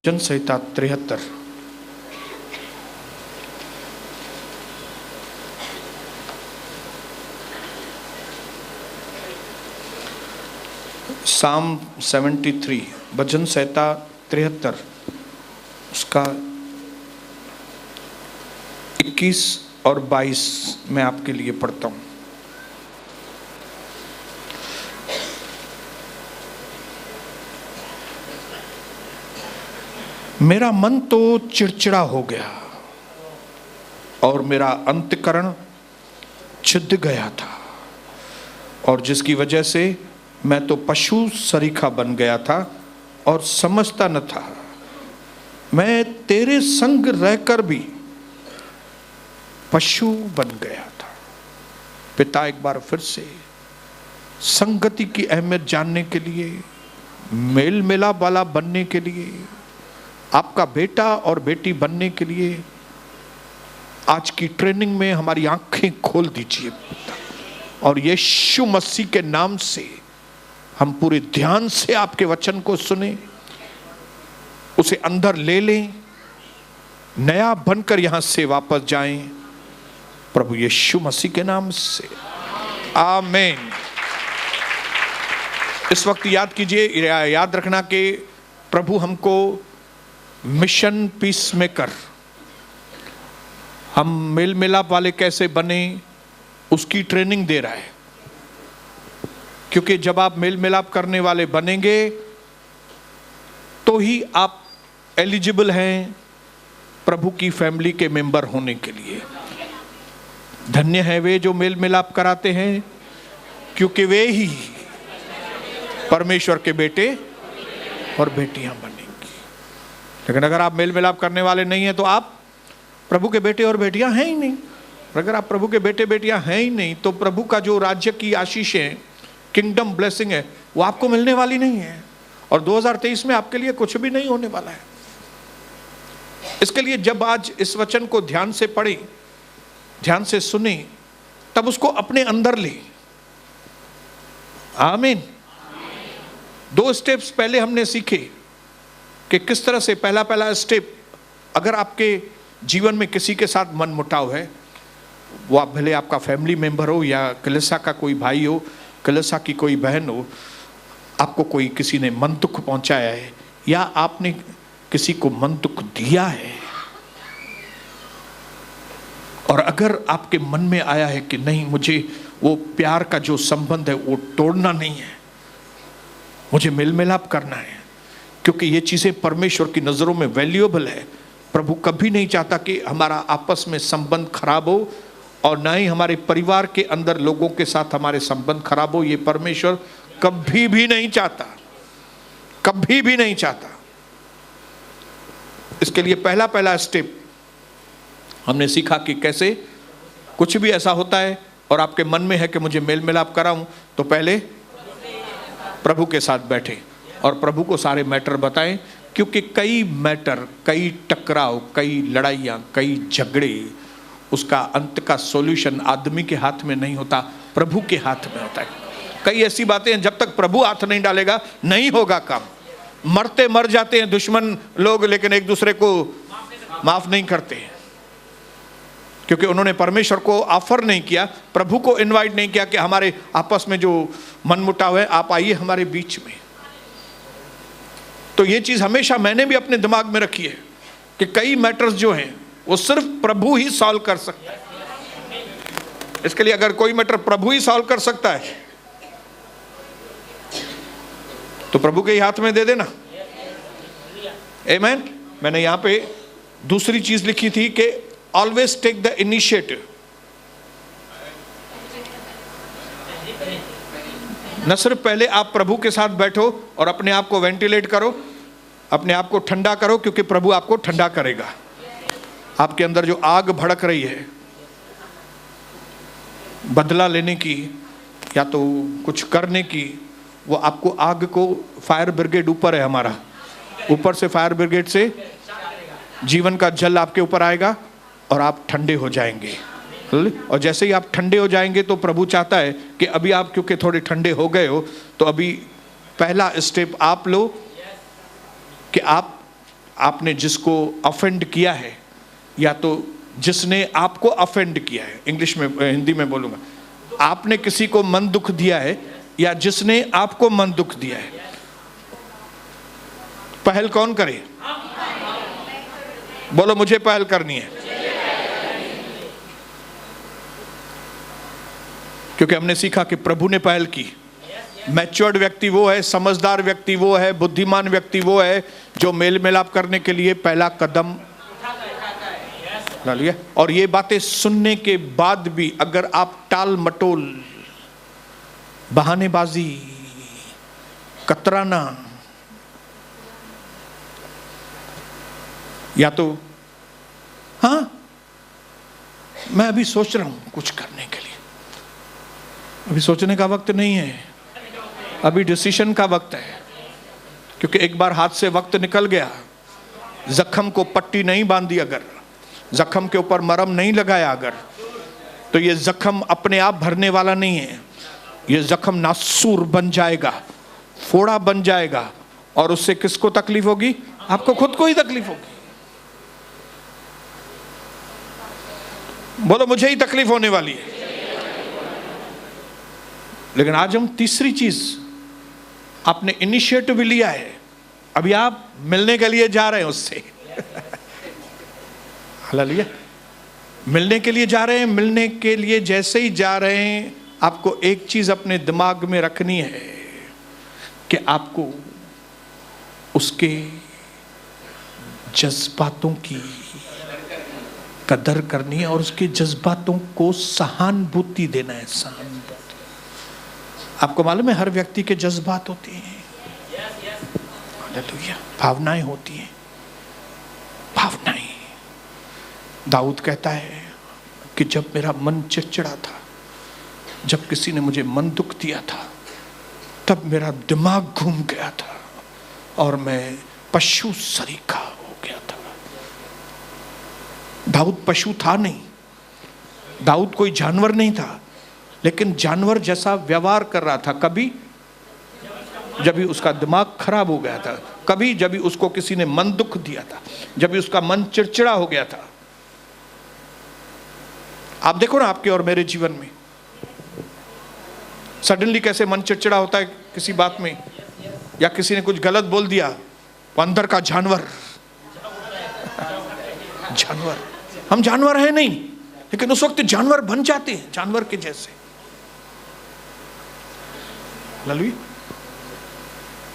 भजन संहिता 73। साम 73 भजन संहिता 73 उसका 21 और 22 मैं आपके लिए पढ़ता हूं। मेरा मन तो चिड़चिड़ा हो गया और मेरा अंतःकरण छिद गया था, और जिसकी वजह से मैं तो पशु सरीखा बन गया था और समझता न था। मैं तेरे संग रहकर भी पशु बन गया था। पिता एक बार फिर से संगति की अहमियत जानने के लिए, मेल मिलाप वाला बनने के लिए, आपका बेटा और बेटी बनने के लिए आज की ट्रेनिंग में हमारी आंखें खोल दीजिए, और यीशु मसीह के नाम से हम पूरे ध्यान से आपके वचन को सुने, उसे अंदर ले लें, नया बनकर यहां से वापस जाएं, प्रभु यीशु मसीह के नाम से आमीन। इस वक्त याद कीजिए, याद रखना कि प्रभु हमको मिशन पीस मेकर, हम मेल मिलाप वाले कैसे बने उसकी ट्रेनिंग दे रहा है। क्योंकि जब आप मेल मिलाप करने वाले बनेंगे तो ही आप एलिजिबल हैं प्रभु की फैमिली के मेंबर होने के लिए। धन्य है वे जो मेल मिलाप कराते हैं, क्योंकि वे ही परमेश्वर के बेटे और बेटियां बनेंगे। लेकिन अगर आप मेल मिलाप करने वाले नहीं हैं तो आप प्रभु के बेटे और बेटियां हैं ही नहीं। अगर आप प्रभु के बेटे बेटियां हैं ही नहीं तो प्रभु का जो राज्य की आशीषें, किंगडम ब्लेसिंग है, वो आपको मिलने वाली नहीं है, और 2023 में आपके लिए कुछ भी नहीं होने वाला है। इसके लिए जब आज इस वचन को ध्यान से पढ़ें, ध्यान से सुने, तब उसको अपने अंदर ले। आमीन। 2 स्टेप्स पहले हमने सीखे कि किस तरह से पहला स्टेप, अगर आपके जीवन में किसी के साथ मन मुटाव है, वो आप भले आपका फैमिली मेंबर हो या कलीसिया का कोई भाई हो, कलीसिया की कोई बहन हो, आपको कोई किसी ने मन दुख पहुंचाया है या आपने किसी को मन दुख दिया है, और अगर आपके मन में आया है कि नहीं, मुझे वो प्यार का जो संबंध है वो तोड़ना नहीं है, मुझे मेल मिलाप करना है, क्योंकि ये चीजें परमेश्वर की नजरों में वैल्यूएबल है। प्रभु कभी नहीं चाहता कि हमारा आपस में संबंध खराब हो, और ना ही हमारे परिवार के अंदर लोगों के साथ हमारे संबंध खराब हो। ये परमेश्वर कभी भी नहीं चाहता, कभी भी नहीं चाहता। इसके लिए पहला स्टेप हमने सीखा कि कैसे कुछ भी ऐसा होता है और आपके मन में है कि मुझे मेल मिलाप कराऊं, तो पहले प्रभु के साथ बैठे और प्रभु को सारे मैटर बताएं। क्योंकि कई मैटर, कई टकराव, कई लड़ाइयाँ, कई झगड़े, उसका अंत का सॉल्यूशन आदमी के हाथ में नहीं होता, प्रभु के हाथ में होता है। कई ऐसी बातें हैं जब तक प्रभु हाथ नहीं डालेगा नहीं होगा काम। मरते मर जाते हैं दुश्मन लोग, लेकिन एक दूसरे को माफ नहीं करते, क्योंकि उन्होंने परमेश्वर को ऑफर नहीं किया, प्रभु को इनवाइट नहीं किया कि हमारे आपस में जो मनमुटाव है आप आइए हमारे बीच में। तो ये चीज हमेशा मैंने भी अपने दिमाग में रखी है कि कई मैटर्स जो हैं वो सिर्फ प्रभु ही सॉल्व कर सकता है। इसके लिए अगर कोई मैटर प्रभु ही सॉल्व कर सकता है तो प्रभु के ही हाथ में दे देना। आमीन। मैंने यहां पे दूसरी चीज लिखी थी कि ऑलवेज टेक द इनिशिएटिव। न सिर्फ पहले आप प्रभु के साथ बैठो और अपने आप को वेंटिलेट करो, अपने आप को ठंडा करो, क्योंकि प्रभु आपको ठंडा करेगा। आपके अंदर जो आग भड़क रही है बदला लेने की या तो कुछ करने की, वो आपको आग को, फायर ब्रिगेड ऊपर है हमारा, ऊपर से फायर ब्रिगेड से जीवन का जल आपके ऊपर आएगा और आप ठंडे हो जाएंगे। और जैसे ही आप ठंडे हो जाएंगे तो प्रभु चाहता है कि अभी आप क्योंकि थोड़े ठंडे हो गए हो, तो अभी पहला स्टेप आप लो कि आप आपने जिसको ऑफेंड किया है, या तो जिसने आपको ऑफेंड किया है, इंग्लिश में हिंदी में बोलूंगा, आपने किसी को मन दुख दिया है या जिसने आपको मन दुख दिया है, पहल कौन करे? बोलो मुझे पहल करनी है। क्योंकि हमने सीखा कि प्रभु ने पहल की। मैच्योर्ड व्यक्ति वो है, समझदार व्यक्ति वो है, बुद्धिमान व्यक्ति वो है जो मेल मिलाप करने के लिए पहला कदम डालिए। और ये बातें सुनने के बाद भी अगर आप टाल मटोल, बहानेबाजी, कतराना, या तो हाँ मैं अभी सोच रहा हूं कुछ करने के लिए, अभी सोचने का वक्त नहीं है, अभी डिसीजन का वक्त है। क्योंकि एक बार हाथ से वक्त निकल गया, जख्म को पट्टी नहीं बांधी, अगर जख्म के ऊपर मरहम नहीं लगाया अगर, तो ये जख्म अपने आप भरने वाला नहीं है। ये जख्म नासूर बन जाएगा, फोड़ा बन जाएगा, और उससे किसको तकलीफ होगी? आपको खुद को ही तकलीफ होगी। बोलो मुझे ही तकलीफ होने वाली है। लेकिन आज हम तीसरी चीज, आपने इनिशिएटिव लिया है, अभी आप मिलने के लिए जा रहे हैं उससे हालेलुया, मिलने के लिए जा रहे हैं। मिलने के लिए जैसे ही जा रहे हैं, आपको एक चीज अपने दिमाग में रखनी है कि आपको उसके जज्बातों की कदर करनी है और उसके जज्बातों को सहानुभूति देना है। सहानुभूति, आपको मालूम है हर व्यक्ति के जज्बात होते हैं, हालेलुया, भावनाएं होती हैं, भावनाएं। दाऊद कहता है कि जब मेरा मन चिड़चिड़ा था, जब किसी ने मुझे मन दुख दिया था, तब मेरा दिमाग घूम गया था और मैं पशु सरीखा हो गया था। दाऊद पशु था नहीं, दाऊद कोई जानवर नहीं था, लेकिन जानवर जैसा व्यवहार कर रहा था। कभी जब भी उसका दिमाग खराब हो गया था, कभी जब भी उसको किसी ने मन दुख दिया था, जब भी उसका मन चिड़चिड़ा हो गया था। आप देखो ना आपके और मेरे जीवन में सडनली कैसे मन चिड़चिड़ा होता है किसी बात में, या किसी ने कुछ गलत बोल दिया, वो अंदर का जानवर जानवर, हम जानवर हैं नहीं, लेकिन उस वक्त जानवर बन जाते हैं, जानवर के जैसे। ललवी,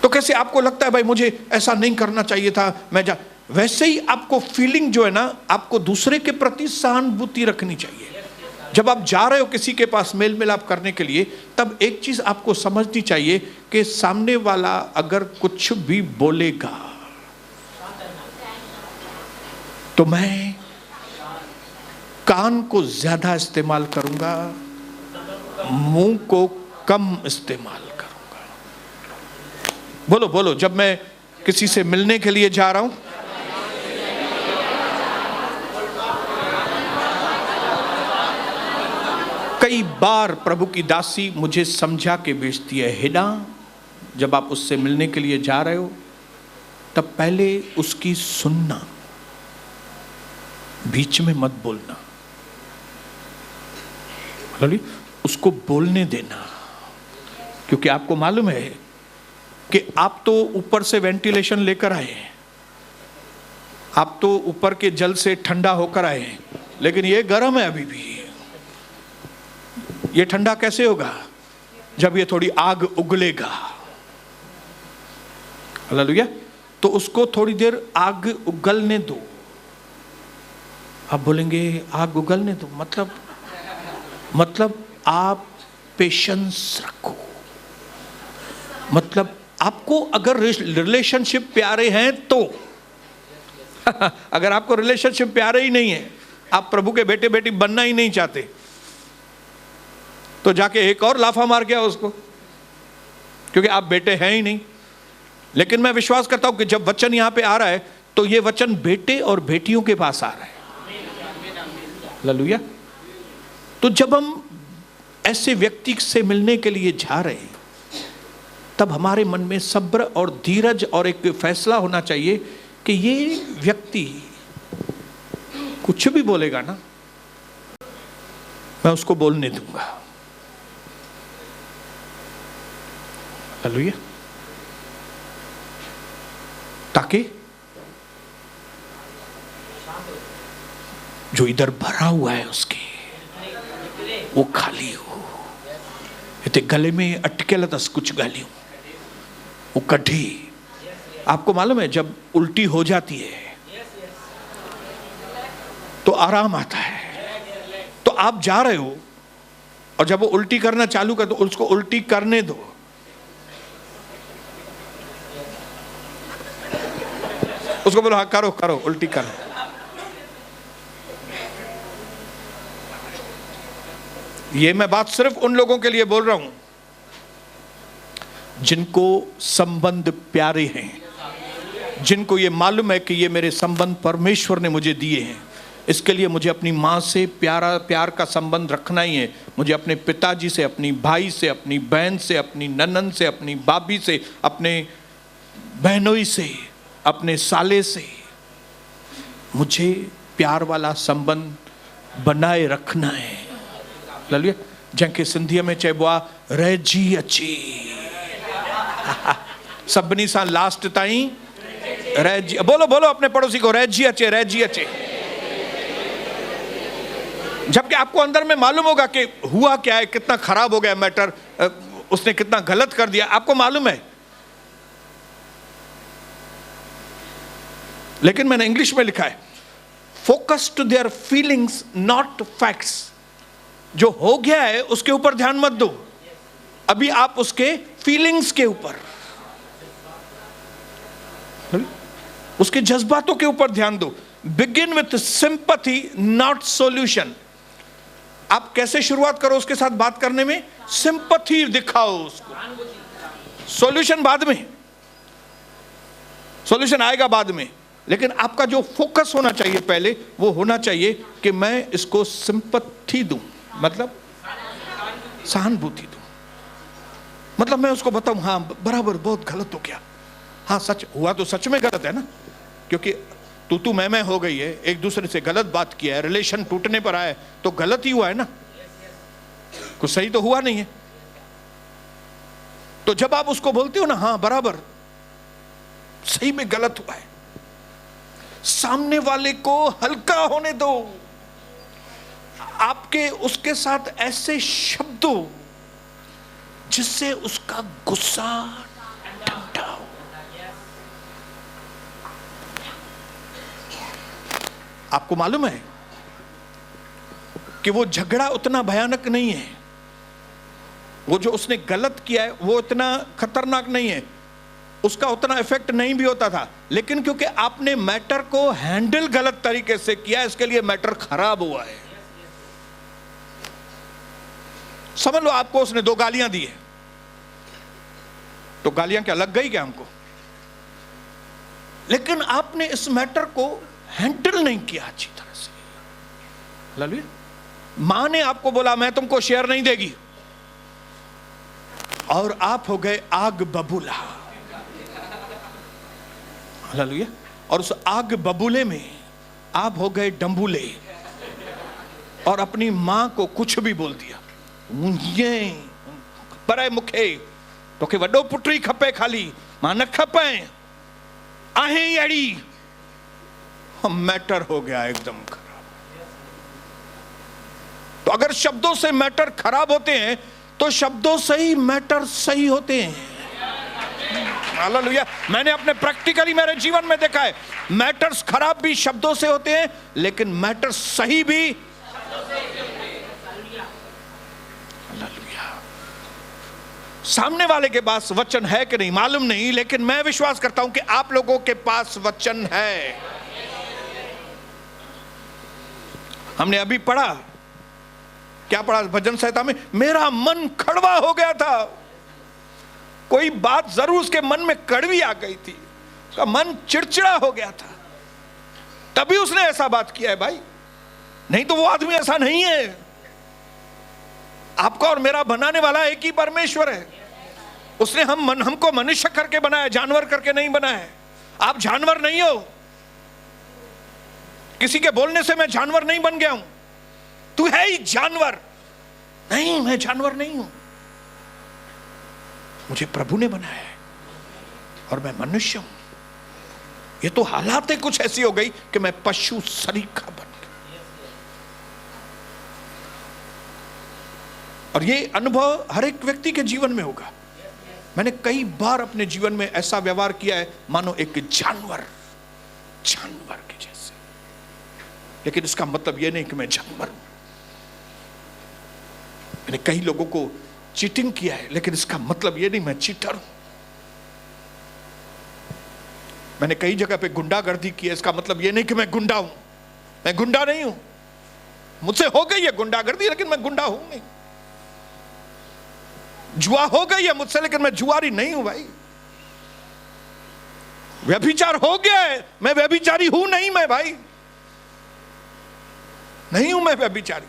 तो कैसे आपको लगता है भाई मुझे ऐसा नहीं करना चाहिए था, वैसे ही आपको फीलिंग जो है ना, आपको दूसरे के प्रति सहानुभूति रखनी चाहिए। जब आप जा रहे हो किसी के पास मेल मिलाप करने के लिए, तब एक चीज आपको समझनी चाहिए कि सामने वाला अगर कुछ भी बोलेगा तो मैं कान को ज्यादा इस्तेमाल करूंगा, मुंह को कम इस्तेमाल करूंगा। बोलो बोलो, जब मैं किसी से मिलने के लिए जा रहा हूं, कई बार प्रभु की दासी मुझे समझा के भेजती है, हिना जब आप उससे मिलने के लिए जा रहे हो तब पहले उसकी सुनना, बीच में मत बोलना, उसको बोलने देना। क्योंकि आपको मालूम है कि आप तो ऊपर से वेंटिलेशन लेकर आए हैं, आप तो ऊपर के जल से ठंडा होकर आए हैं, लेकिन ये गर्म है अभी भी। ये ठंडा कैसे होगा? जब ये थोड़ी आग उगलेगा। हालेलुया। तो उसको थोड़ी देर आग उगलने दो। आप बोलेंगे आग उगलने दो, मतलब आप पेशेंस रखो। मतलब आपको अगर रिलेशनशिप प्यारे हैं तो अगर आपको रिलेशनशिप प्यारे ही नहीं है, आप प्रभु के बेटे बेटी बनना ही नहीं चाहते, तो जाके एक और लाफा मार गया उसको, क्योंकि आप बेटे हैं ही नहीं। लेकिन मैं विश्वास करता हूं कि जब वचन यहां पे आ रहा है तो ये वचन बेटे और बेटियों के पास आ रहा है। हालेलुया। तो जब हम ऐसे व्यक्ति से मिलने के लिए जा रहे हैं, तब हमारे मन में सब्र और धीरज और एक फैसला होना चाहिए कि ये व्यक्ति कुछ भी बोलेगा ना, मैं उसको बोलने दूंगा। हालेलुया। ताकि जो इधर भरा हुआ है उसके वो खाली हो। इतने गले में अटकेला दस कुछ गालियों वो कढ़ी। आपको मालूम है जब उल्टी हो जाती है तो आराम आता है। तो आप जा रहे हो और जब वो उल्टी करना चालू कर दो, उसको उल्टी करने दो। उसको बोलो हाँ करो करो, उल्टी करो। ये मैं बात सिर्फ उन लोगों के लिए बोल रहा हूं जिनको संबंध प्यारे हैं, जिनको ये मालूम है कि ये मेरे संबंध परमेश्वर ने मुझे दिए हैं। इसके लिए मुझे अपनी माँ से प्यार का संबंध रखना ही है। मुझे अपने पिताजी से, अपनी भाई से, अपनी बहन से, अपनी ननन से, अपनी भाभी से, अपने बहनोई से, अपने साले से मुझे प्यार वाला संबंध बनाए रखना है। हालेलुया। जंहिंखे सिंधीअ में चइबो आहे रहिजी अचे। सभिनी सां लास्ट ताईं रहिजी। बोलो बोलो अपने पड़ोसी को, रहिजी अचे, रहिजी अचे। जबकि आपको अंदर में मालूम होगा कि हुआ क्या है, कितना खराब हो गया मैटर, उसने कितना गलत कर दिया, आपको मालूम है। लेकिन मैंने इंग्लिश में लिखा है focus to their feelings not facts. जो हो गया है उसके ऊपर ध्यान मत दो, अभी आप उसके फीलिंग्स के ऊपर, उसके जज्बातों के ऊपर ध्यान दो। Begin with sympathy not solution. आप कैसे शुरुआत करो उसके साथ बात करने में? सिंपैथी दिखाओ उसको। सॉल्यूशन बाद में, सॉल्यूशन आएगा बाद में। लेकिन आपका जो फोकस होना चाहिए पहले, वो होना चाहिए कि मैं इसको सिंपैथी दूं, मतलब सहानुभूति दूं। मतलब मैं उसको बताऊं हाँ बराबर, बहुत गलत हो गया, हाँ सच हुआ तो सच में गलत है ना, क्योंकि तू मैं हो गई है, एक दूसरे से गलत बात किया है, रिलेशन टूटने पर आया तो गलत ही हुआ है ना, कुछ सही तो हुआ नहीं है। तो जब आप उसको बोलते हो ना हाँ बराबर, सही में गलत हुआ है, सामने वाले को हल्का होने दो। आपके उसके साथ ऐसे शब्दों जिससे उसका गुस्सा ठंडा हो। आपको मालूम है कि वो झगड़ा उतना भयानक नहीं है, वो जो उसने गलत किया है वो इतना खतरनाक नहीं है, उसका उतना इफेक्ट नहीं भी होता था। लेकिन क्योंकि आपने मैटर को हैंडल गलत तरीके से किया, इसके लिए मैटर खराब हुआ है। समझ लो आपको उसने 2 गालियां दी है, तो गालियां क्या लग गई क्या हमको? लेकिन आपने इस मैटर को हैंडल नहीं किया अच्छी तरह से। हालेलुया। मां ने आपको बोला मैं तुमको शेयर नहीं देगी, और आप हो गए आग बबूला। हालेलुया। और उस आग बबूले में आप हो गए डंबूले, और अपनी मां को कुछ भी बोल दिया। पर मुखे तोखे वडो पुटी खपे, खाली मां न खपे, आहे अड़ी। मैटर हो गया एकदम खराब। तो अगर शब्दों से मैटर खराब होते हैं तो शब्दों से ही मैटर सही होते हैं। हालेलुया। मैंने अपने प्रैक्टिकली मेरे जीवन में देखा है, मैटर्स खराब भी शब्दों से होते हैं, लेकिन मैटर्स सही भी। हालेलुया। सामने वाले के पास वचन है कि नहीं मालूम नहीं, लेकिन मैं विश्वास करता हूं कि आप लोगों के पास वचन है। हमने अभी पढ़ा, क्या पढ़ा भजन संहिता में? मेरा मन कड़वा हो गया था। कोई बात जरूर उसके मन में कड़वी आ गई थी, उसका मन चिड़चिड़ा हो गया था, तभी उसने ऐसा बात किया है भाई। नहीं तो वो आदमी ऐसा नहीं है। आपका और मेरा बनाने वाला एक ही परमेश्वर है। उसने हमको मनुष्य करके बनाया, जानवर करके नहीं बनाया। आप जानवर नहीं हो, किसी के बोलने से मैं जानवर नहीं बन गया हूं। तू है ही जानवर। नहीं, मैं जानवर नहीं हूं, मुझे प्रभु ने बनाया है और मैं मनुष्य हूं। ये तो हालातें कुछ ऐसी हो गई कि मैं पशु सरीखा बन गया। और ये अनुभव हर एक व्यक्ति के जीवन में होगा। मैंने कई बार अपने जीवन में ऐसा व्यवहार किया है मानो एक जानवर के जैसे, लेकिन इसका मतलब यह नहीं कि मैं जानवर हूं। मैंने कई लोगों को चीटिंग किया है, लेकिन इसका मतलब यह नहीं मैं चीटर हूं। मैंने कई जगह पे गुंडागर्दी की है, इसका मतलब यह नहीं कि मैं गुंडा हूं। मैं गुंडा नहीं हूं, मुझसे हो गई है गुंडागर्दी, लेकिन मैं गुंडा हूं नहीं। जुआ हो गई है मुझसे, लेकिन मैं जुआरी नहीं हूं भाई। व्यभिचार हो गया है, मैं व्यभिचारी हूं नहीं मैं भाई, नहीं हूं मैं व्यभिचारी।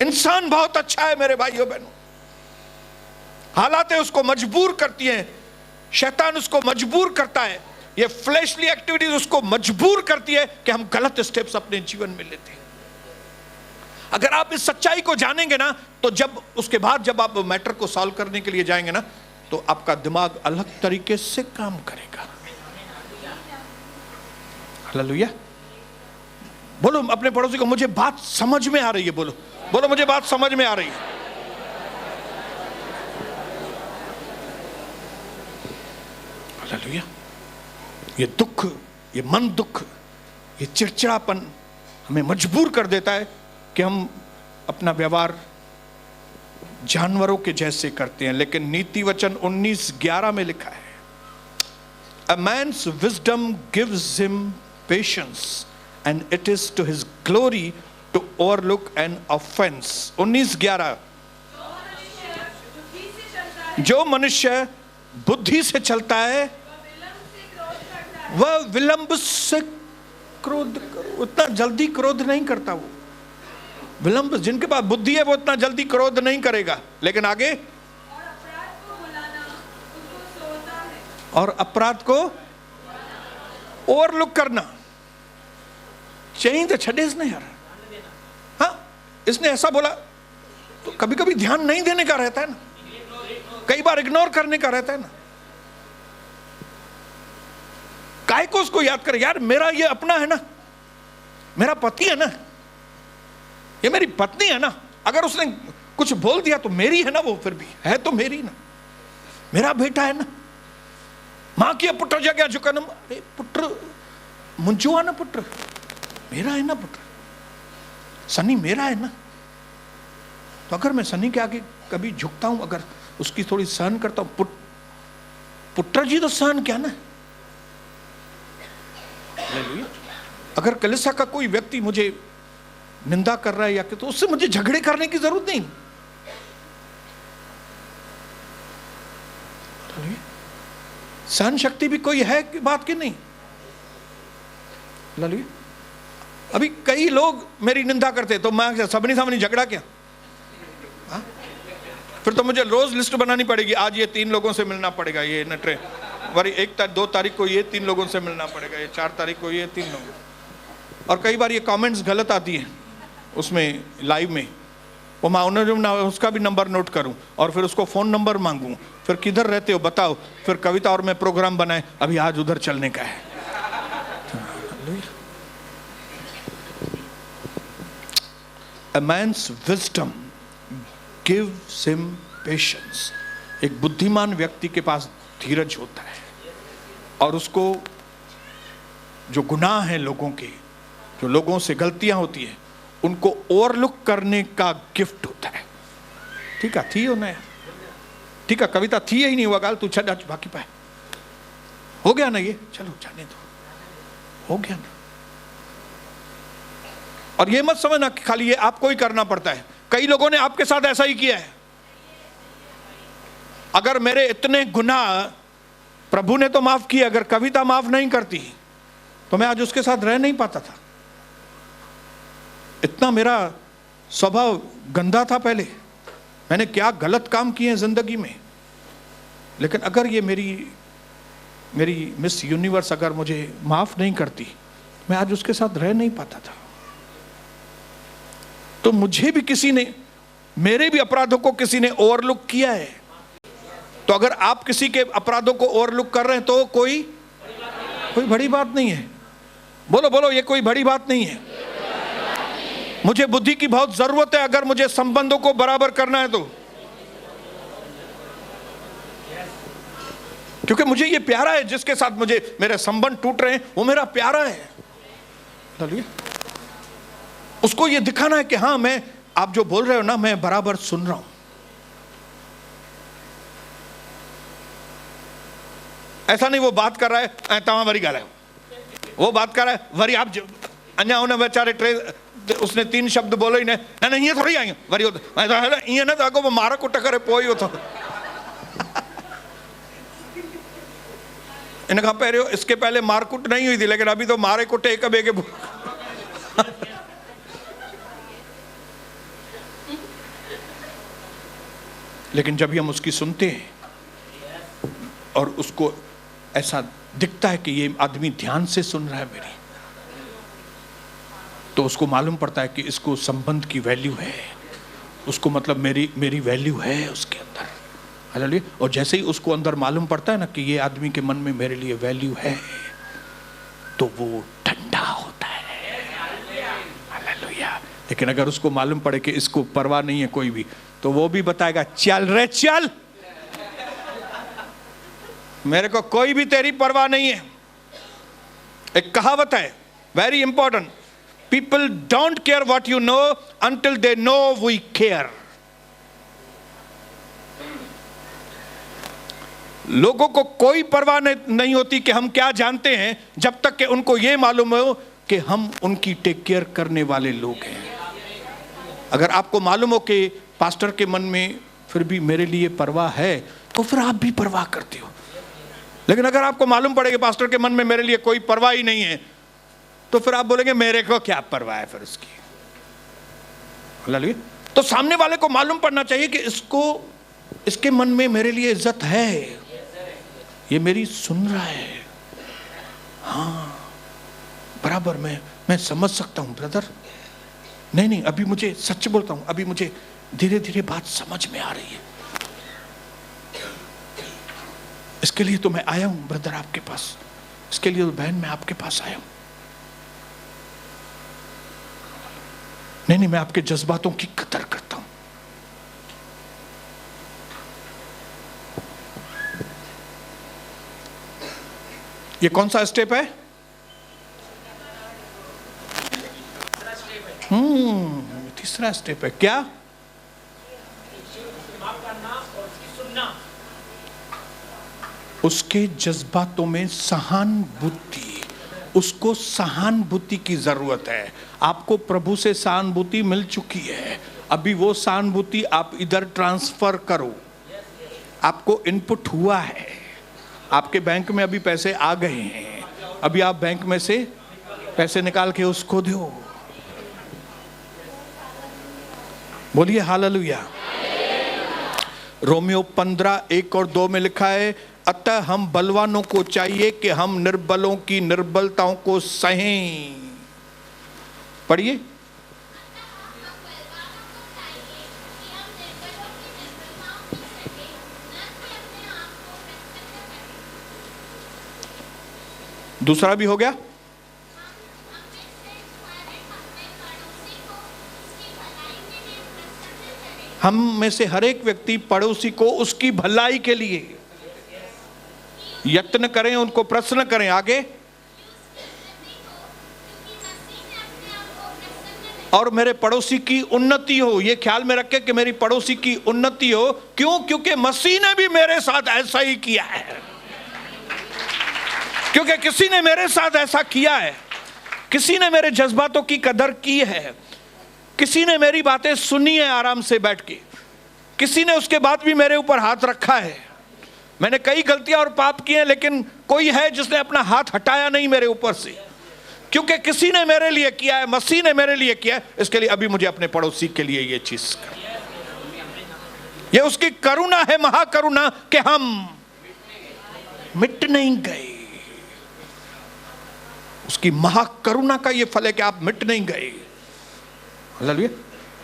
इंसान बहुत अच्छा है मेरे भाइयों बहनों, हालातें उसको मजबूर करती हैं, शैतान उसको मजबूर करता है, ये फ्लैशली एक्टिविटीज उसको मजबूर करती है कि हम गलत स्टेप्स अपने जीवन में लेते हैं। अगर आप इस सच्चाई को जानेंगे ना, तो जब उसके बाद जब आप मैटर को सॉल्व करने के लिए जाएंगे ना, तो आपका दिमाग अलग तरीके से काम करेगा। हालेलुया। बोलो अपने पड़ोसी को, मुझे बात समझ में आ रही है। बोलो बोलो, मुझे बात समझ में आ रही है। हालेलुया। ये दुख, ये मन दुख, ये चिड़चिड़ापन हमें मजबूर कर देता है कि हम अपना व्यवहार जानवरों के जैसे करते हैं। लेकिन नीति वचन 19:11 में लिखा है, A man's wisdom gives him patience and it is to his glory to overlook an offense। 19:11, जो मनुष्य बुद्धि से चलता है वह विलंब से क्रोध, उतना जल्दी क्रोध नहीं करता। वो विलंब, जिनके पास बुद्धि है वो उतना जल्दी क्रोध नहीं करेगा। लेकिन आगे, और अपराध को ओवरलुक करना चाहिए तो छड़े इसने यार। हाँ, इसने ऐसा बोला तो कभी कभी ध्यान नहीं देने का रहता है ना, कई बार इग्नोर करने का रहता है ना। काय को उसको याद करे, यार मेरा ये अपना है ना, मेरा पति है ना, ये मेरी पत्नी है ना। अगर उसने कुछ बोल दिया तो मेरी है ना, वो फिर भी है तो मेरी ना, मेरा बेटा है ना। मां की पुत्र जगह झुकन, अरे पुत्र मुंजो है ना, पुत्र मेरा है ना, पुत्र सनी मेरा है ना। तो अगर मैं सनी के आगे कभी झुकता हूं, अगर उसकी थोड़ी सहन करता हूं, पुत्र जी तो सहन क्या ना। अगर कलीसिया का कोई व्यक्ति मुझे निंदा कर रहा है या तो उससे मुझे झगड़े करने की जरूरत नहीं। सहन शक्ति भी कोई है कि बात की नहीं। लालिए, अभी कई लोग मेरी निंदा करते तो मैं सबनी सामने झगड़ा क्या? हा? फिर तो मुझे रोज लिस्ट बनानी पड़ेगी, आज ये 3 लोगों से मिलना पड़ेगा, ये नटरे वरी 2 तारीख को ये 3 लोगों से मिलना पड़ेगा, ये 4 तारीख को ये 3 लोग। और कई बार ये कमेंट्स गलत आती है उसमें लाइव में, वो मैं उन्हें उसका भी नंबर नोट करूं और फिर उसको फ़ोन नंबर मांगूं, फिर किधर रहते हो बताओ, फिर कविता और मैं प्रोग्राम बनाए, अभी आज उधर चलने का है। A man's wisdom gives him patience। एक बुद्धिमान व्यक्ति के पास धीरज होता है और उसको जो गुनाह हैं लोगों के, जो लोगों से गलतियां होती हैं, उनको ओवरलुक करने का गिफ्ट होता है। ठीक है, थी हो ना, ठीक है कविता थी ही नहीं हुआ गाल, तू छड़ बाकी पाए हो गया ना, ये चलो जाने दो, हो गया ना। और ये मत समझना कि खाली ये आपको ही करना पड़ता है, कई लोगों ने आपके साथ ऐसा ही किया है। अगर मेरे इतने गुनाह प्रभु ने तो माफ किए, अगर कविता माफ नहीं करती तो मैं आज उसके साथ रह नहीं पाता था। इतना मेरा स्वभाव गंदा था पहले, मैंने क्या गलत काम किए हैं जिंदगी में। लेकिन अगर ये मेरी मिस यूनिवर्स अगर मुझे माफ नहीं करती मैं आज उसके साथ रह नहीं पाता था। तो मुझे भी किसी ने, मेरे भी अपराधों को किसी ने ओवरलुक किया है। तो अगर आप किसी के अपराधों को ओवरलुक कर रहे हैं तो कोई बड़ी बात नहीं है। बोलो बोलो, ये कोई बड़ी बात नहीं है। मुझे बुद्धि की बहुत जरूरत है अगर मुझे संबंधों को बराबर करना है तो, क्योंकि मुझे ये प्यारा है जिसके साथ मुझे मेरे संबंध टूट रहे हैं, वो मेरा प्यारा है। उसको ये दिखाना है कि हाँ, मैं, आप जो बोल रहे हो ना, मैं बराबर सुन रहा हूं। ऐसा नहीं वो बात कर रहा है तवा वरी गाल है, वो बात कर रहा है वरी आप अन्या उन्हें बेचारे उसने 3 शब्द बोलो ही ने ये थोड़ी आई वरी ये ना तो वो मारा कुट करे पोई हो तो इन का पहले, इसके पहले मारकुट नहीं हुई थी, लेकिन अभी तो मारे कुटे एक बे के लेकिन जब भी हम उसकी सुनते हैं और उसको ऐसा दिखता है कि ये आदमी ध्यान से सुन रहा है मेरी, तो उसको मालूम पड़ता है कि इसको संबंध की वैल्यू है, उसको मतलब मेरी वैल्यू है उसके अंदर। हालेलुया। और जैसे ही उसको अंदर मालूम पड़ता है ना कि ये आदमी के मन में मेरे लिए वैल्यू है, तो वो ठंडा होता है। हालेलुया। लेकिन अगर उसको मालूम पड़े कि इसको परवाह नहीं है कोई भी, तो वो भी बताएगा चल रे चल, मेरे को कोई भी तेरी परवाह नहीं है। एक कहावत है, very important, people don't care what you know until they know we care. लोगों को कोई परवाह नहीं होती कि हम क्या जानते हैं, जब तक कि उनको यह मालूम हो कि हम उनकी टेक केयर करने वाले लोग हैं। अगर आपको मालूम हो कि पास्टर के मन में फिर भी मेरे लिए परवाह है, तो फिर आप भी परवाह करते हो। लेकिन अगर आपको मालूम पड़े कि पास्टर के मन में मेरे लिए कोई परवाह ही नहीं है, तो फिर आप बोलेंगे मेरे को क्या परवाह है फिर उसकी। तो सामने वाले को मालूम पड़ना चाहिए कि इसके मन में मेरे लिए इज्जत है, ये मेरी सुन रहा है। हाँ बराबर, मैं समझ सकता हूं ब्रदर। नहीं, अभी मुझे सच बोलता हूं, अभी मुझे धीरे धीरे बात समझ में आ रही है। इसके लिए तो मैं आया हूं ब्रदर आपके पास, इसके लिए तो बहन मैं आपके पास आया हूं। नहीं, मैं आपके जज्बातों की कदर करता हूं। ये कौन सा स्टेप है? तीसरा स्टेप है क्या? उसके जज्बातों में सहानुभूति, उसको सहानुभूति की जरूरत है। आपको प्रभु से सहानुभूति मिल चुकी है, अभी वो सहानुभूति आप इधर ट्रांसफर करो। आपको इनपुट हुआ है, आपके बैंक में अभी पैसे आ गए हैं, अभी आप बैंक में से पैसे निकाल के उसको दो। बोलिए हालेलुया। रोमियो 15:1 और 2 में लिखा है, अतः हम बलवानों को चाहिए कि हम निर्बलों की निर्बलताओं को सहें। पढ़िए। दूसरा भी हो गया। हम में से हर एक व्यक्ति पड़ोसी को उसकी भलाई के लिए यत्न करें, उनको प्रश्न करें। आगे, और मेरे पड़ोसी की उन्नति हो। ये ख्याल में रखें कि मेरी पड़ोसी की उन्नति हो। क्यों? क्योंकि मसीह ने भी मेरे साथ ऐसा ही किया है, क्योंकि किसी ने मेरे साथ ऐसा किया है, किसी ने मेरे जज्बातों की कदर की है, किसी ने मेरी बातें सुनी है आराम से बैठ के, किसी ने उसके बाद भी मेरे ऊपर हाथ रखा है। मैंने कई गलतियां और पाप किए, लेकिन कोई है जिसने अपना हाथ हटाया नहीं मेरे ऊपर से, क्योंकि किसी ने मेरे लिए किया है, मसीह ने मेरे लिए किया है। इसके लिए अभी मुझे अपने पड़ोसी के लिए ये चीज कर, ये उसकी करुणा है, महाकरुणा, कि हम मिट नहीं गए। उसकी महाकरुणा का ये फल है कि आप मिट नहीं गए। हालेलुया।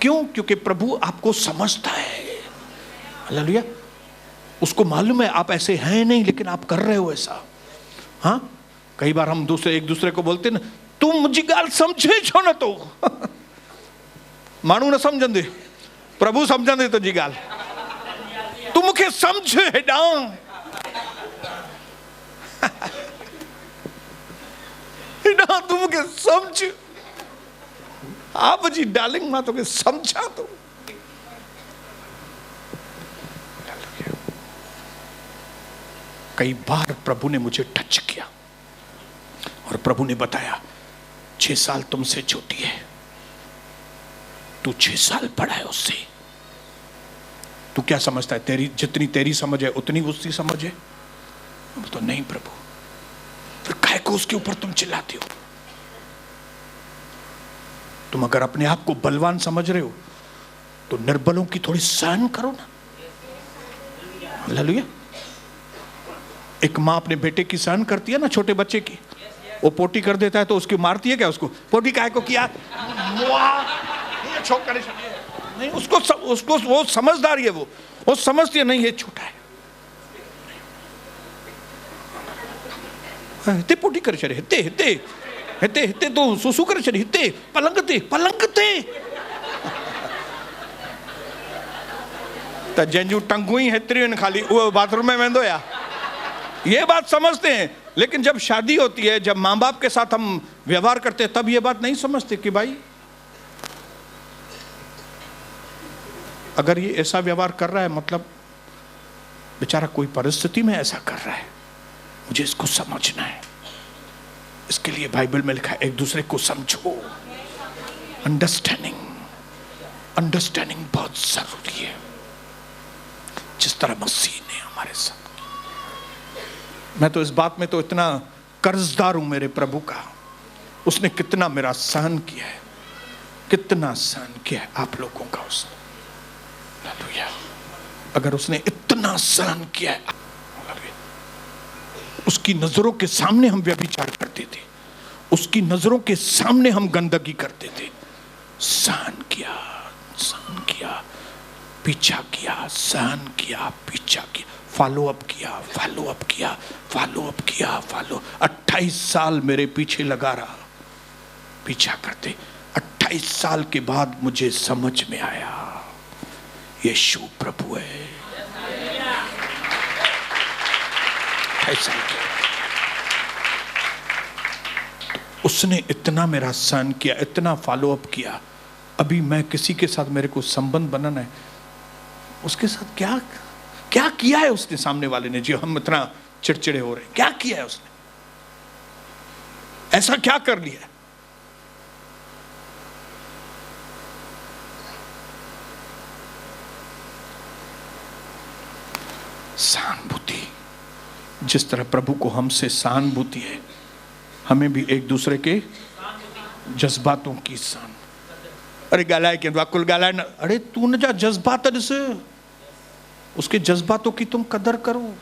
क्यों? क्योंकि प्रभु आपको समझता है। हालेलुया। उसको मालूम है आप ऐसे हैं नहीं, लेकिन आप कर रहे हो ऐसा। हाँ, कई बार हम एक दूसरे को बोलते ना, तू मुझी गाल समझे छो न तो मानू न समझंदे, प्रभु समझंदे तुझी गाल, तू मुखे समझ हेडा हेडा तू मुखे समझ। आप जी डार्लिंग मां तो के समझा तो। कई बार प्रभु ने मुझे टच किया और प्रभु ने बताया 6 साल तुमसे छोटी है, तू 6 साल बड़ा है उससे, तू क्या समझता है, तेरी जितनी तेरी समझ है उतनी उसकी समझ है? तो नहीं प्रभु। फिर काहे को उसके ऊपर तुम चिल्लाते हो? तुम अगर अपने आप को बलवान समझ रहे हो तो निर्बलों की थोड़ी सहन करो ना। हालेलुया। एक माँ अपने बेटे की सहन करती है ना, छोटे बच्चे की। वो पोटी कर देता है तो उसकी मारती है क्या? उसको पोटी काहे को किया? नहीं, उसको वो समझदार है, वो समझती है नहीं ये छोटा है। हिते पोटी करे चले, हिते हिते हिते हिते तो सुसु करे चले, हिते पलंग ते त जंहिंजूं टंगूं ही हेतिरियूं आहिनि खाली उहो बाथरूम में वेंदो या? ये बात समझते हैं, लेकिन जब शादी होती है, जब माँ बाप के साथ हम व्यवहार करते हैं, तब ये बात नहीं समझते कि भाई अगर ये ऐसा व्यवहार कर रहा है मतलब बेचारा कोई परिस्थिति में ऐसा कर रहा है, मुझे इसको समझना है। इसके लिए बाइबल में लिखा है एक दूसरे को समझो। अंडरस्टैंडिंग बहुत जरूरी है, जिस तरह मसीह ने हमारे साथ। मैं तो इस बात में तो इतना कर्जदार हूं मेरे प्रभु का। उसने कितना मेरा सहन किया है, कितना सहन किया है आप लोगों का उसने। हालेलुया। अगर उसने इतना सहन किया है, उसकी नजरों के सामने हम व्यभिचार करते थे, उसकी नजरों के सामने हम गंदगी करते थे, सहन किया, पीछा किया, सहन किया, पीछा किया, फॉलो अप किया। 28 साल मेरे पीछे लगा रहा, पीछा करते। 28 साल के बाद मुझे समझ में आया यीशु प्रभु है। 28 साल के उसने इतना मेरा सहन किया, इतना फॉलो अप किया। अभी मैं किसी के साथ मेरे को संबंध बनाना है, उसके साथ क्या किया है उसने, सामने वाले ने, जो हम इतना चिड़चिड़े हो रहे हैं, क्या किया है उसने? ऐसा क्या कर लिया? सहानुभूति। जिस तरह प्रभु को हमसे सहानुभूति है, हमें भी एक दूसरे के जज्बातों की सहानुभूति। अरे गालाए के वाकुल गालाए ना, अरे तू न जा जज्बात से, उसके जज्बातों की तुम कदर करो।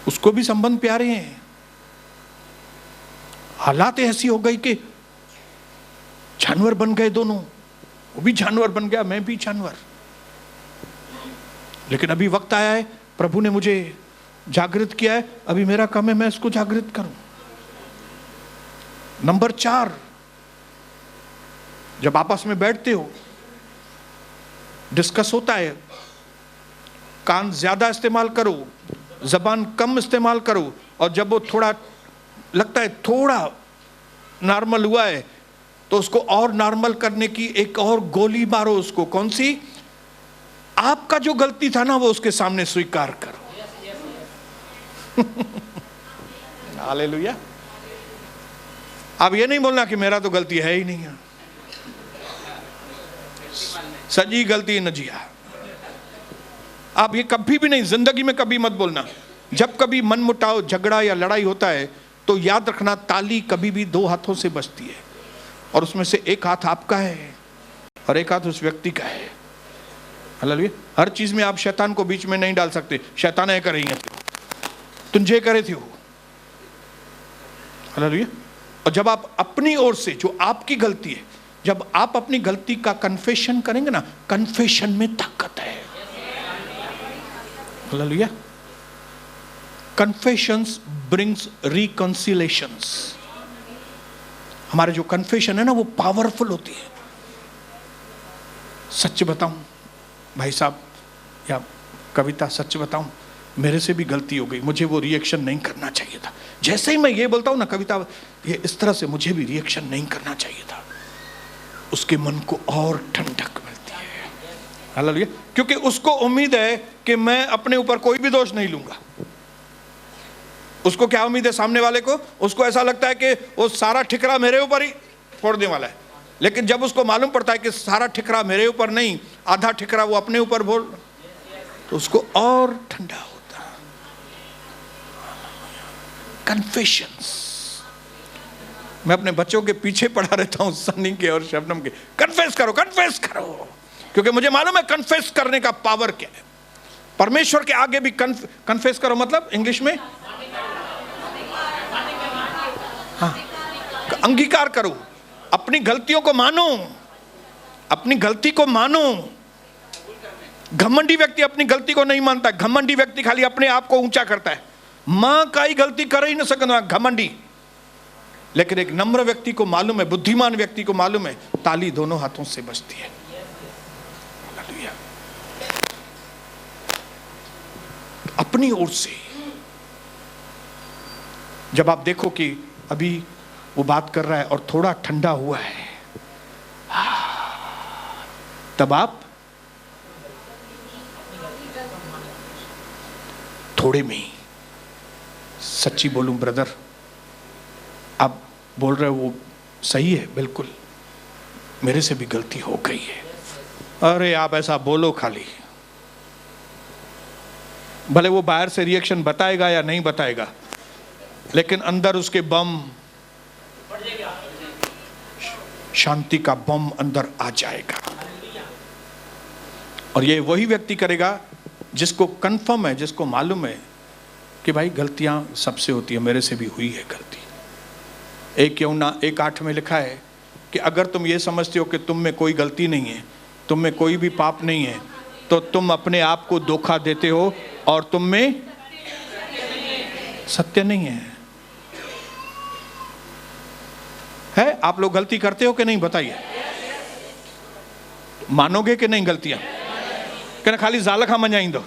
उसको भी संबंध प्यारे हैं। हालात ऐसी हो गई कि जानवर बन गए दोनों, वो भी जानवर बन गया, मैं भी जानवर। लेकिन अभी वक्त आया है, प्रभु ने मुझे जागृत किया है, अभी मेरा काम है मैं इसको जागृत करूं। नंबर 4, जब आपस में बैठते हो, डिस्कस होता है, कान ज्यादा इस्तेमाल करो, जबान कम इस्तेमाल करो, और जब वो थोड़ा लगता है थोड़ा नॉर्मल हुआ है तो उसको और नॉर्मल करने की एक और गोली मारो उसको। कौन सी? आपका जो गलती था ना वो उसके सामने स्वीकार करो। हालेलुया। अब ये नहीं बोलना कि मेरा तो गलती है ही नहीं है, सजी गलती न जिया। आप ये कभी भी नहीं, जिंदगी में कभी मत बोलना। जब कभी मनमुटाव, झगड़ा या लड़ाई होता है तो याद रखना, ताली कभी भी 2 हाथों से बजती है, और उसमें से एक हाथ आपका है और एक हाथ उस व्यक्ति का है। हालेलुया। हर चीज में आप शैतान को बीच में नहीं डाल सकते, शैतान है करेंगे तुझे करे थे वो। हालेलुया। और जब आप अपनी ओर से जो आपकी गलती है, जब आप अपनी गलती का कन्फेशन करेंगे ना, कन्फेशन में ताकत है। हालेलुया। Confessions brings reconciliations. हमारे जो कन्फेशन है ना वो पावरफुल होती है। सच बताऊं भाई साहब या कविता, सच बताऊं मेरे से भी गलती हो गई, मुझे वो रिएक्शन नहीं करना चाहिए था। जैसे ही मैं ये बोलता हूं ना कविता, ये इस तरह से मुझे भी रिएक्शन नहीं करना चाहिए था, उसके मन को और ठंडक मिलती है। हालेलुया। क्योंकि उसको उम्मीद है कि मैं अपने ऊपर कोई भी दोष नहीं लूंगा। उसको क्या उम्मीद है सामने वाले को? उसको ऐसा लगता है कि वो सारा ठिकरा मेरे ऊपर ही फोड़ने वाला है। लेकिन जब उसको मालूम पड़ता है कि सारा ठिकरा मेरे ऊपर नहीं, आधा ठिकरा वो अपने ऊपर बोल, तो उसको और ठंडा होता है। कन्फेशंस। मैं अपने बच्चों के पीछे पड़ा रहता हूं, सनी के और शबनम के, कन्फेस करो कन्फेस करो, क्योंकि मुझे मालूम है कन्फेस करने का पावर क्या है। परमेश्वर के आगे भी कन्फेस करो, मतलब इंग्लिश में हाँ, अंगीकार करो, अपनी गलतियों को मानो, अपनी गलती को मानो। घमंडी व्यक्ति अपनी गलती को नहीं मानता। घमंडी व्यक्ति खाली अपने आप को ऊंचा करता है। मां काई गलती कर ही न सकता घमंडी। लेकिन एक नम्र व्यक्ति को मालूम है, बुद्धिमान व्यक्ति को मालूम है, ताली दोनों हाथों से बजती है। अपनी ओर से जब आप देखो कि अभी वो बात कर रहा है और थोड़ा ठंडा हुआ है, तब आप थोड़े में ही, सच्ची बोलूं ब्रदर, आप बोल रहे हो वो सही है, बिल्कुल मेरे से भी गलती हो गई है। अरे आप ऐसा बोलो खाली, भले वो बाहर से रिएक्शन बताएगा या नहीं बताएगा, लेकिन अंदर उसके बम, शांति का बम अंदर आ जाएगा। और ये वही व्यक्ति करेगा जिसको कंफर्म है, जिसको मालूम है कि भाई गलतियां सबसे होती है, मेरे से भी हुई है गलती। 1 यूहन्ना 1:8 में लिखा है कि अगर तुम ये समझते हो कि तुम में कोई गलती नहीं है, तुम में कोई भी पाप नहीं है, तो तुम अपने आप को धोखा देते हो और तुम में सत्य नहीं है। आप लोग गलती करते हो कि नहीं बताइए? मानोगे कि नहीं गलतियां? कहना खाली ज़ाल खां मञाईंदो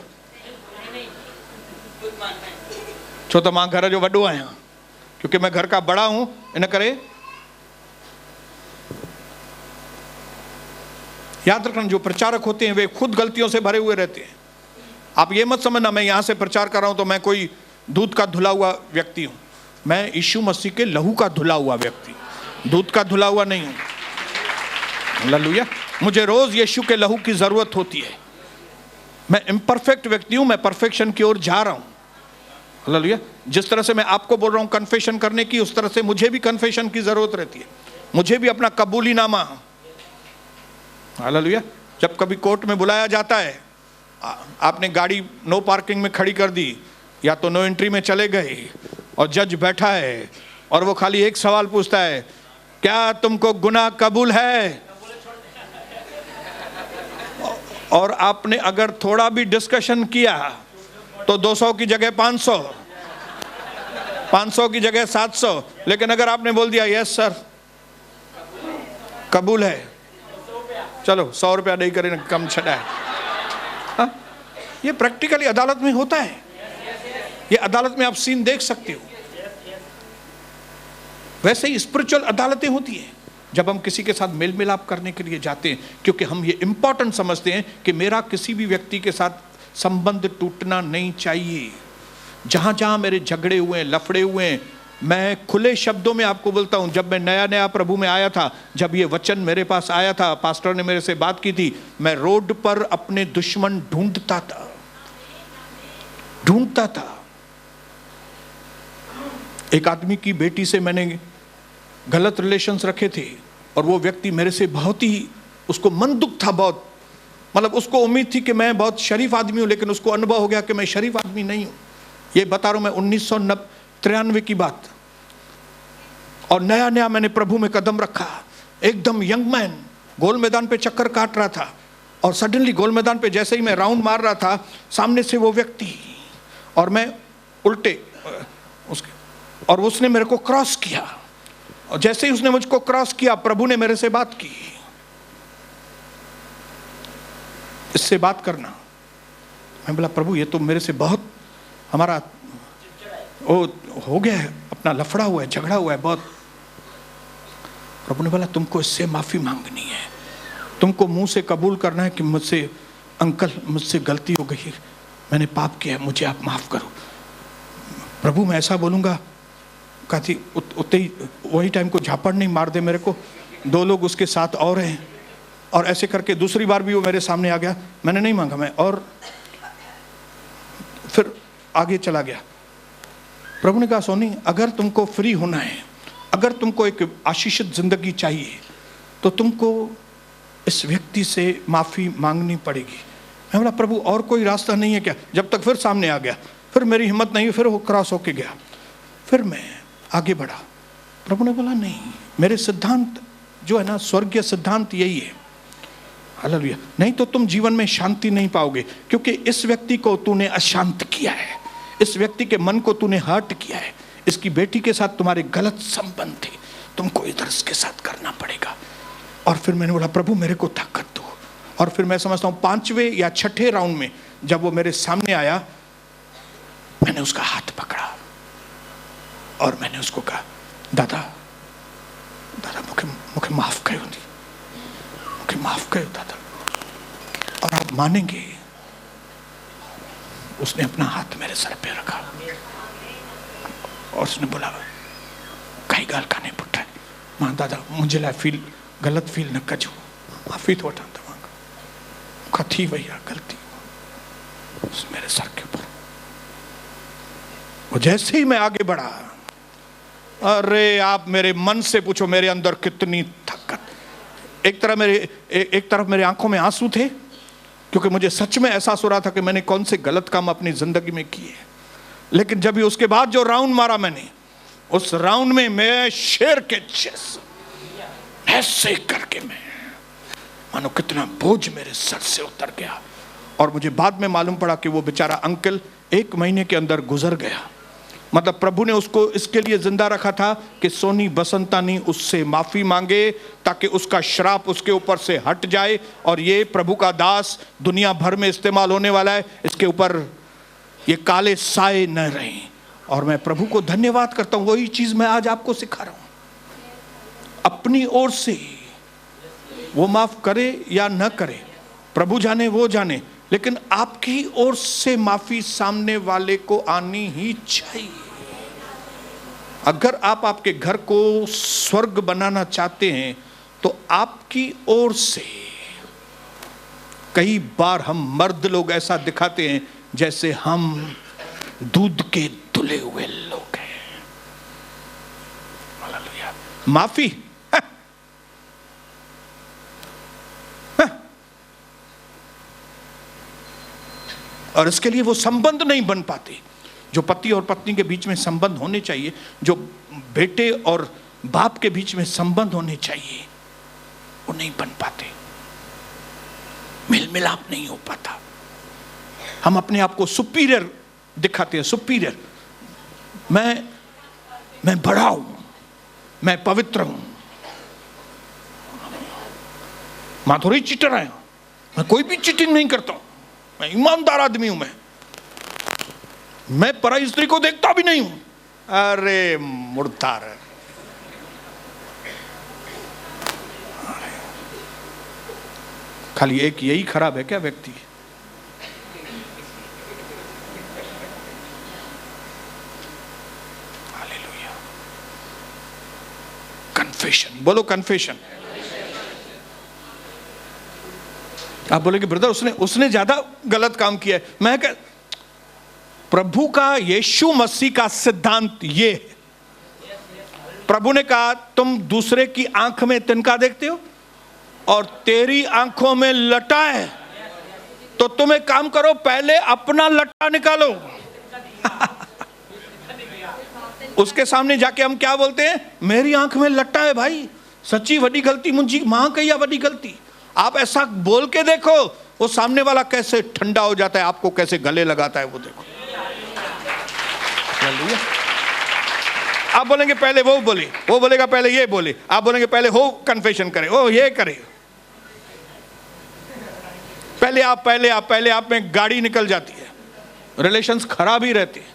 छो तो मां घर जो वॾो आहियां, क्योंकि मैं घर का बड़ा हूं, इन करे याद रखना जो प्रचारक होते हैं वे खुद गलतियों से भरे हुए रहते हैं। आप ये मत समझना मैं यहां से प्रचार कर रहा हूं तो मैं कोई दूध का धुला हुआ व्यक्ति हूं। मैं यीशु मसीह के लहू का धुला हुआ व्यक्ति, दूध का धुला हुआ नहीं हूं। हालेलुया। मुझे रोज यीशु के लहू की जरूरत होती है। मैं इम्परफेक्ट व्यक्ति हूं, मैं परफेक्शन की ओर जा रहा हूं। हालेलुया। जिस तरह से मैं आपको बोल रहा हूं कन्फेशन करने की, उस तरह से मुझे भी कन्फेशन की जरूरत रहती है। मुझे भी अपना कबूलीनामा, हालेलुया, जब कभी कोर्ट में बुलाया जाता है, आपने गाड़ी नो पार्किंग में खड़ी कर दी या तो नो एंट्री में चले गए और जज बैठा है और वो खाली एक सवाल पूछता है, क्या तुमको गुनाह कबूल है? और आपने अगर थोड़ा भी डिस्कशन किया तो 200 की जगह 500, 500 की जगह 700, लेकिन अगर आपने बोल दिया यस सर कबूल है, चलो 100 रुपया नहीं करे कम छड़ा है। हाँ? ये प्रैक्टिकली अदालत में होता है। ये अदालत में आप सीन देख सकते हो। वैसे ही स्पिरिचुअल अदालतें होती हैं जब हम किसी के साथ मेल मिलाप करने के लिए जाते हैं, क्योंकि हम ये इंपॉर्टेंट समझते हैं कि मेरा किसी भी व्यक्ति के साथ संबंध टूटना नहीं चाहिए। जहां जहां मेरे झगड़े हुए हैं, लफड़े हुए हैं, मैं खुले शब्दों में आपको बोलता हूं, जब मैं नया नया प्रभु में आया था, जब ये वचन मेरे पास आया था, पास्टर ने मेरे से बात की थी, मैं रोड पर अपने दुश्मन ढूंढता था। एक आदमी की बेटी से मैंने गलत रिलेशंस रखे थे और वो व्यक्ति मेरे से बहुत ही, उसको मन दुख था बहुत, मतलब उसको उम्मीद थी कि मैं बहुत शरीफ आदमी हूँ, लेकिन उसको अनुभव हो गया कि मैं शरीफ आदमी नहीं हूँ। ये बता रहा हूँ मैं 1993 की बात, और नया नया मैंने प्रभु में कदम रखा, एकदम यंग मैन, गोल मैदान पे चक्कर काट रहा था, और सडनली गोल मैदान पे जैसे ही मैं राउंड मार रहा था, सामने से वो व्यक्ति और मैं उल्टे उसके, और उसने मेरे को क्रॉस किया, और जैसे ही उसने मुझको क्रॉस किया, प्रभु ने मेरे से बात की, इससे बात करना। मैं बोला प्रभु ये तो मेरे से बहुत हमारा वो हो गया है, अपना लफड़ा हुआ है, झगड़ा हुआ है बहुत। प्रभु ने बोला तुमको इससे माफी मांगनी है, तुमको मुंह से कबूल करना है कि मुझसे अंकल मुझसे गलती हो गई, मैंने पाप किया है, मुझे आप माफ करो। प्रभु मैं ऐसा बोलूंगा, कहती उतने ही वही टाइम को झापड़ नहीं मार दे मेरे को, 2 लोग उसके साथ और हैं, और ऐसे करके दूसरी बार भी वो मेरे सामने आ गया, मैंने नहीं मांगा, मैं और फिर आगे चला गया। प्रभु ने कहा सोनी अगर तुमको फ्री होना है, अगर तुमको एक आशीषित जिंदगी चाहिए, तो तुमको इस व्यक्ति से माफी मांगनी पड़ेगी। मैं बोला प्रभु और कोई रास्ता नहीं है क्या? जब तक फिर सामने आ गया, फिर मेरी हिम्मत नहीं, फिर वो क्रॉस होके गया, फिर मैं आगे बढ़ा। प्रभु ने बोला नहीं, मेरे सिद्धांत जो है ना, स्वर्गीय सिद्धांत यही है, हालेलुया, नहीं तो तुम जीवन में शांति नहीं पाओगे, क्योंकि इस व्यक्ति को तूने अशांत किया है, इस व्यक्ति के मन को तूने हर्ट किया है, इसकी बेटी के साथ तुम्हारे गलत संबंध थे, तुमको इधर इसके साथ करना पड़ेगा। और फिर मैंने बोला प्रभु मेरे को ताकत दो, और फिर मैं समझता हूँ 5वें या 6ठे राउंड में जब वो मेरे सामने आया, मैंने उसका हाथ पकड़ा और मैंने उसको कहा दादा दादा मुझे माफ करो, मुझे माफ करो दादा। और आप मानेंगे उसने अपना हाथ मेरे सर पे रखा और उसने बोला कई गाल का नहीं पुट रहा, मां दादा मुझे ला फील गलत फील न कजो, माफी तो वठा तव्हां थी भैया गलती मेरे सर के ऊपर। वो जैसे ही मैं आगे बढ़ा, अरे आप मेरे मन से पूछो मेरे अंदर कितनी ताकत। एक तरफ मेरे आंखों में आंसू थे, क्योंकि मुझे सच में एहसास हो रहा था कि मैंने कौन से गलत काम अपनी जिंदगी में किए। लेकिन जब भी उसके बाद जो राउंड मारा मैंने, उस राउंड में मैं शेर के जैसे ऐसे करके मैं मानो कितना बोझ मेरे सर से उतर गया। और मुझे बाद में मालूम पड़ा कि वो बेचारा अंकल 1 महीने के अंदर गुजर गया। मतलब प्रभु ने उसको इसके लिए जिंदा रखा था कि सोनी बसंतानी उससे माफी मांगे, ताकि उसका श्राप उसके ऊपर से हट जाए, और ये प्रभु का दास दुनिया भर में इस्तेमाल होने वाला है, इसके ऊपर ये काले साए न रहें। और मैं प्रभु को धन्यवाद करता हूं, वही चीज मैं आज आपको सिखा रहा हूं। अपनी ओर से वो माफ करे या न करे, प्रभु जाने, वो जाने, लेकिन आपकी ओर से माफी सामने वाले को आनी ही चाहिए। अगर आप आपके घर को स्वर्ग बनाना चाहते हैं, तो आपकी ओर से, कई बार हम मर्द लोग ऐसा दिखाते हैं जैसे हम दूध के धुले हुए लोग हैं। हालेलुया। माफी और इसके लिए वो संबंध नहीं बन पाते जो पति और पत्नी के बीच में संबंध होने चाहिए, जो बेटे और बाप के बीच में संबंध होने चाहिए, वो नहीं बन पाते, मेल मिलाप नहीं हो पाता। हम अपने आप को सुपीरियर दिखाते हैं, सुपीरियर, मैं बड़ा हूं, मैं पवित्र हूं, माधुरी चीटर है, मैं कोई भी चीटिंग नहीं करता हूं, मैं ईमानदार आदमी हूं, मैं पराई स्त्री को देखता भी नहीं हूं। अरे मुर्दार है। खाली एक यही खराब है क्या व्यक्ति? हालेलुया। कन्फेशन बोलो, कन्फेशन। आप बोलेगे ब्रदर उसने ज्यादा गलत काम किया है। मैं कह, प्रभु का, यीशु मसीह का सिद्धांत ये है। प्रभु ने कहा तुम दूसरे की आंख में तिनका देखते हो और तेरी आंखों में लटा है, तो तुम एक काम करो, पहले अपना लट्टा निकालो। उसके सामने जाके हम क्या बोलते हैं, मेरी आंख में लट्टा है भाई, सच्ची वडी गलती मुझी मां कही वडी गलती। आप ऐसा बोल के देखो, वो सामने वाला कैसे ठंडा हो जाता है, आपको कैसे गले लगाता है वो देखो। आप बोलेंगे पहले वो बोले, वो बोलेगा पहले ये बोले, आप बोलेंगे पहले हो कन्फेशन करे, ओ ये करे। पहले आप में गाड़ी निकल जाती है, रिलेशंस खराब ही रहते हैं।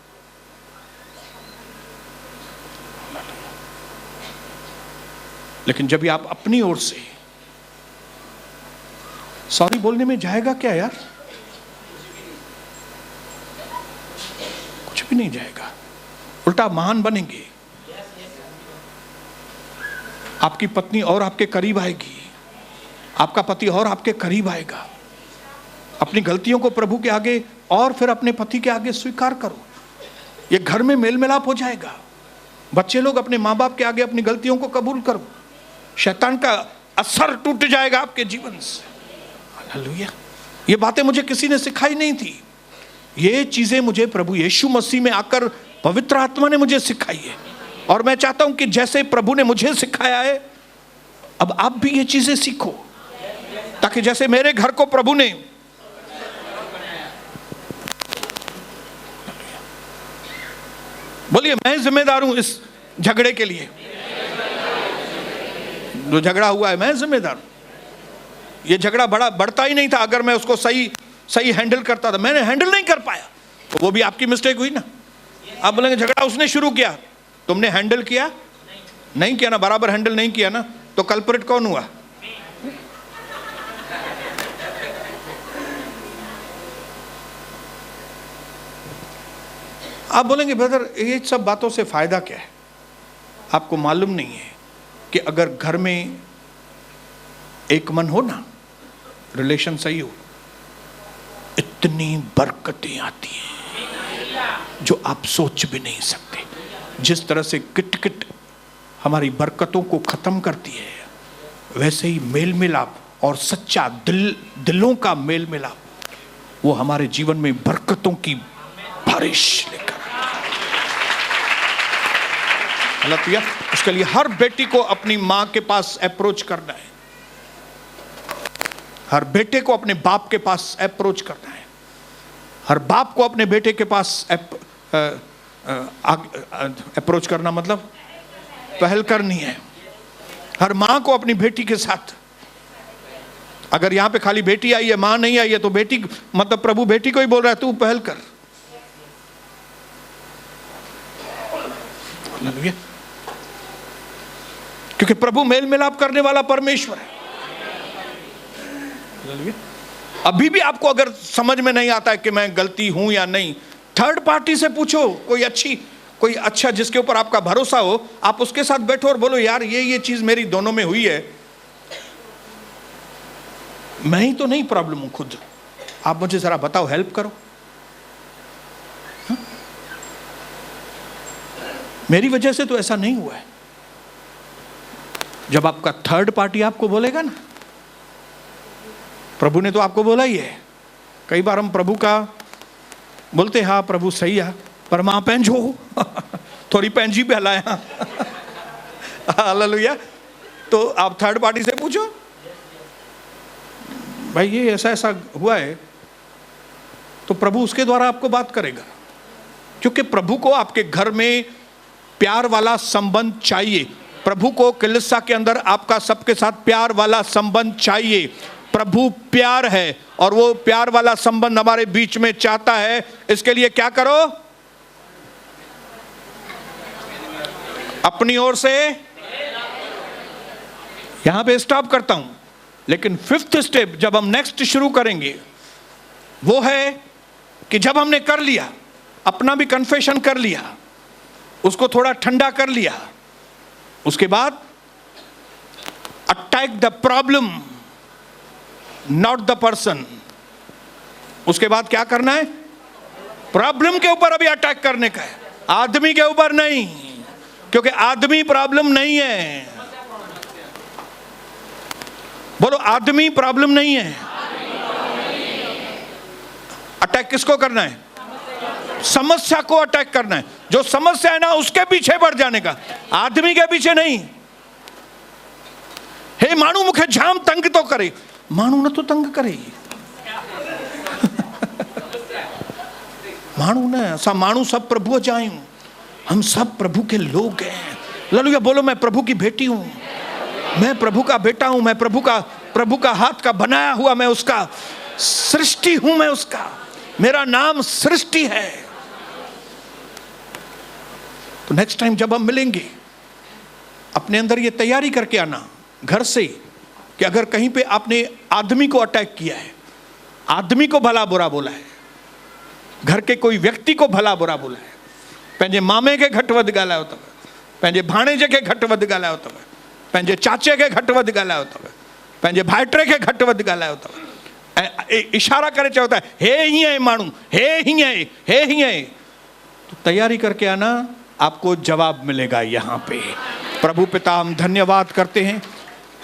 लेकिन जब भी आप अपनी ओर से सॉरी बोलने में जाएगा क्या यार, कुछ भी नहीं जाएगा, उल्टा महान बनेंगे। आपकी पत्नी और आपके करीब आएगी, आपका पति और आपके करीब आएगा। अपनी गलतियों को प्रभु के आगे और फिर अपने पति के आगे स्वीकार करो, ये घर में मेल मिलाप हो जाएगा। बच्चे लोग अपने माँ बाप के आगे अपनी गलतियों को कबूल करो, शैतान का असर टूट जाएगा आपके जीवन से। हालेलुया। ये बातें मुझे किसी ने सिखाई नहीं थी, ये चीजें मुझे प्रभु यीशु मसीह में आकर पवित्र आत्मा ने मुझे सिखाई है। और मैं चाहता हूं कि जैसे प्रभु ने मुझे सिखाया है, अब आप भी ये चीजें सीखो, ताकि जैसे मेरे घर को प्रभु ने बोलिए मैं जिम्मेदार हूं इस झगड़े के लिए, जो झगड़ा हुआ है मैं जिम्मेदार हूं। ये झगड़ा बढ़ता ही नहीं था अगर मैं उसको सही हैंडल करता था। मैंने हैंडल नहीं कर पाया तो वो भी आपकी मिस्टेक हुई ना। आप बोलेंगे झगड़ा उसने शुरू किया, तुमने हैंडल किया नहीं किया ना, बराबर हैंडल नहीं किया ना, तो कल्प्रिट कौन हुआ? आप बोलेंगे ब्रदर ये सब बातों से फायदा क्या है? आपको मालूम नहीं है कि अगर घर में एक मन हो ना, रिलेशन सही हो, इतनी बरकतें आती हैं जो आप सोच भी नहीं सकते। जिस तरह से किटकिट हमारी बरकतों को खत्म करती है, वैसे ही मेल मिलाप और सच्चा दिलों का मेल मिलाप वो हमारे जीवन में बरकतों की बारिश लेकर। हालेलुया। उसके लिए हर बेटी को अपनी मां के पास अप्रोच करना है, हर बेटे को अपने बाप के पास अप्रोच करना है, हर बाप को अपने बेटे के पास अप्रोच करना मतलब पहल करनी है। हर मां को अपनी बेटी के साथ, अगर यहां पे खाली बेटी आई है मां नहीं आई है तो बेटी मतलब प्रभु बेटी को ही बोल रहा है तू पहल कर। क्योंकि प्रभु मेल मिलाप करने वाला परमेश्वर है। अभी भी आपको अगर समझ में नहीं आता है कि मैं गलती हूं या नहीं, थर्ड पार्टी से पूछो, कोई अच्छा जिसके ऊपर आपका भरोसा हो, आप उसके साथ बैठो और बोलो यार ये चीज मेरी दोनों में हुई है, मैं ही तो नहीं प्रॉब्लम हूं खुद, आप मुझे जरा बताओ, हेल्प करो। मेरी वजह से तो ऐसा नहीं हुआ है। जब आपका थर्ड पार्टी आपको बोलेगा ना, प्रभु ने तो आपको बोला ही है। कई बार हम प्रभु का बोलते हाँ प्रभु सही है, पर मां पैंजो थोड़ी पैंजी पे हलाया। हालेलुया। तो आप थर्ड पार्टी से पूछो भाई ये ऐसा हुआ है, तो प्रभु उसके द्वारा आपको बात करेगा। क्योंकि प्रभु को आपके घर में प्यार वाला संबंध चाहिए। प्रभु को कलीसिया के अंदर आपका सबके साथ प्यार वाला संबंध चाहिए। प्रभु प्यार है और वो प्यार वाला संबंध हमारे बीच में चाहता है। इसके लिए क्या करो? अपनी ओर से, यहां पे स्टॉप करता हूं, लेकिन फिफ्थ स्टेप जब हम नेक्स्ट शुरू करेंगे वो है कि जब हमने कर लिया, अपना भी कन्फेशन कर लिया, उसको थोड़ा ठंडा कर लिया, उसके बाद attack the problem not the person. उसके बाद क्या करना है? प्रॉब्लम के ऊपर अभी अटैक करने का है, आदमी के ऊपर नहीं, क्योंकि आदमी प्रॉब्लम नहीं है। बोलो आदमी प्रॉब्लम नहीं है। अटैक किसको करना है? समस्या को अटैक करना है। जो समस्या है ना उसके पीछे बढ़ जाने का, आदमी के पीछे नहीं। हे मानू मुखे जाम तंग तो करे, मानू न तो तंग करे। मानू न असा मानू सब प्रभु जायूं, हम सब प्रभु के लोग हैं। ललुया बोलो, मैं प्रभु की बेटी हूं, मैं प्रभु का बेटा हूं, मैं प्रभु का हाथ का बनाया हुआ, मैं उसका सृष्टि हूं, मैं उसका, मेरा नाम सृष्टि है। तो नेक्स्ट टाइम जब हम मिलेंगे, अपने अंदर ये तैयारी करके आना घर से कि अगर कहीं पे आपने आदमी को अटैक किया है, आदमी को भला बुरा बोला है, घर के कोई व्यक्ति को भला बुरा बोला है, पंहिंजे मामे खे घटि वधि ॻाल्हायो अथव, पंहिंजे भाणेजे खे घटि वधि ॻाल्हायो अथव, पंहिंजे चाचे खे घटि वधि ॻाल्हायो अथव, पंहिंजे भाइटे खे घटि वधि ॻाल्हायो अथव, ऐं इशारा करे चओ था हे हीअं आहे माण्हू, हे हीअं आहे, हे हीअं आहे, तो तैयारी करके आना, आपको जवाब मिलेगा यहाँ पे। प्रभु पिता, हम धन्यवाद करते हैं,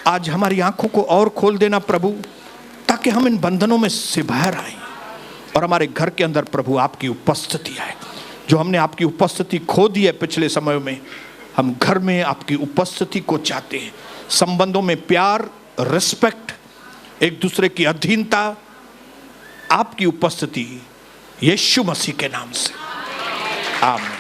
आज हमारी आंखों को और खोल देना प्रभु, ताकि हम इन बंधनों में से बाहर आए और हमारे घर के अंदर प्रभु आपकी उपस्थिति आए। जो हमने आपकी उपस्थिति खो दी है पिछले समय में, हम घर में आपकी उपस्थिति को चाहते हैं। संबंधों में प्यार, रिस्पेक्ट, एक दूसरे की अधीनता, आपकी उपस्थिति, यीशु मसीह के नाम से, आमीन।